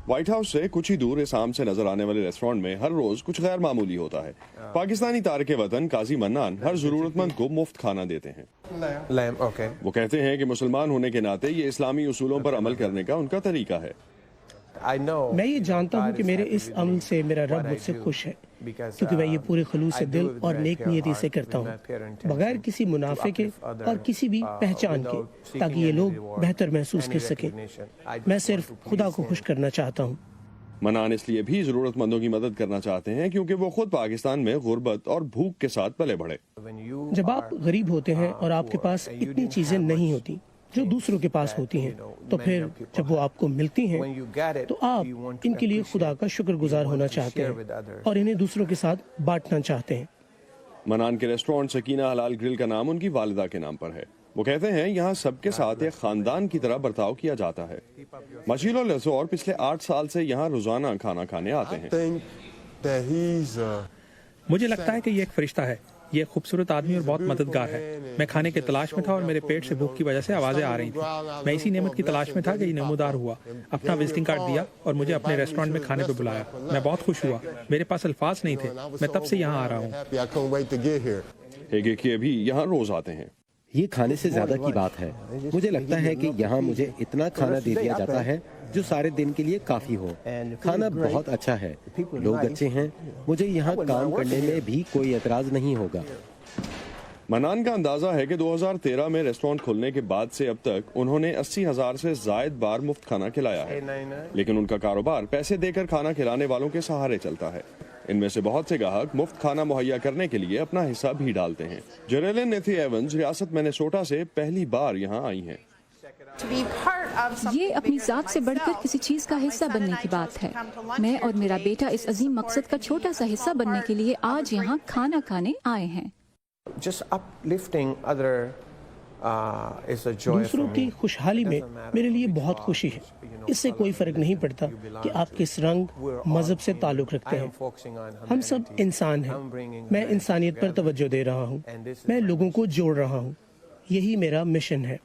White house سے کچھ ہی دور اسام سے نظر آنے والے ریسٹورینٹ میں ہر روز کچھ غیر معمولی ہوتا ہے. پاکستانی تارک وطن قاضی منان ہر ضرورت مند کو مفت کھانا دیتے ہیں. وہ کہتے ہیں کہ مسلمان ہونے کے ناطے یہ اسلامی اصولوں پر عمل کرنے کا ان کا طریقہ ہے. میں یہ جانتا ہوں کہ میرے اس عمل سے میرا رب مجھ سے خوش ہے، کیونکہ میں یہ پورے خلوص سے دل اور نیک نیتی سے کرتا ہوں، بغیر کسی منافع کے اور کسی بھی پہچان کے، تاکہ یہ لوگ بہتر محسوس کر سکیں. میں صرف خدا کو خوش کرنا چاہتا ہوں. منان اس لیے بھی ضرورت مندوں کی مدد کرنا چاہتے ہیں کیونکہ وہ خود پاکستان میں غربت اور بھوک کے ساتھ پلے بڑھے. جب آپ غریب ہوتے ہیں اور آپ کے پاس اتنی چیزیں نہیں ہوتی جو دوسروں کے پاس ہوتی ہیں، تو پھر جب وہ آپ کو ملتی ہیں تو آپ ان کے لیے خدا کا شکر گزار ہونا چاہتے ہیں اور انہیں دوسروں کے ساتھ بانٹنا چاہتے ہیں. منان کے ریسٹورینٹ سکینہ حلال گرل کا نام ان کی والدہ کے نام پر ہے. وہ کہتے ہیں یہاں سب کے ساتھ ایک خاندان کی طرح برتاؤ کیا جاتا ہے. مشیل اور پچھلے 8 سال سے یہاں روزانہ کھانا کھانے آتے ہیں. مجھے لگتا ہے کہ یہ ایک فرشتہ ہے. یہ ایک خوبصورت آدمی اور بہت مددگار ہے. میں کھانے کے تلاش میں تھا اور میرے پیٹ سے بھوک کی وجہ سے آوازیں آ رہی تھیں. میں اسی نعمت کی تلاش میں تھا کہ یہ نمودار ہوا. اپنا وزٹنگ کارڈ دیا اور مجھے اپنے ریسٹورینٹ میں کھانے پہ بلایا. میں بہت خوش ہوا. میرے پاس الفاظ نہیں تھے. میں تب سے یہاں آ رہا ہوں. ہیگے بھی یہاں روز آتے ہیں. یہ کھانے سے زیادہ کی بات ہے. مجھے لگتا ہے کہ یہاں مجھے اتنا کھانا دے دیا جاتا ہے جو سارے دن کے لیے کافی ہو. کھانا بہت اچھا ہے، لوگ اچھے ہیں. مجھے یہاں کام کرنے میں بھی کوئی اعتراض نہیں ہوگا. منان کا اندازہ ہے کہ 2013 میں ریسٹورینٹ کھلنے کے بعد سے اب تک انہوں نے 80,000 سے زائد بار مفت کھانا کھلایا ہے. لیکن ان کا کاروبار پیسے دے کر کھانا کھلانے والوں کے سہارے چلتا ہے. ان میں سے بہت سے گاہک مفت کھانا مہیا کرنے کے لیے اپنا حصہ بھی ڈالتے ہیں. جیریلن نیتھی ایونز ریاست مینیسوٹا سے پہلی بار یہاں آئی ہیں. یہ اپنی ذات سے بڑھ کر کسی چیز کا حصہ بننے کی بات ہے. میں اور میرا بیٹا اس عظیم مقصد کا چھوٹا سا حصہ بننے کے لیے آج یہاں کھانا کھانے آئے ہیں. دوسروں کی خوشحالی میں میرے لیے بہت خوشی ہے. اس سے کوئی فرق نہیں پڑتا کہ آپ کس رنگ مذہب سے تعلق رکھتے ہیں. ہم سب انسان ہیں. میں انسانیت پر توجہ دے رہا ہوں. میں لوگوں کو جوڑ رہا ہوں. یہی میرا مشن ہے.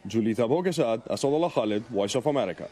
جولی تابو کے ساتھ اسد اللہ خالد، وائس آف امریکہ.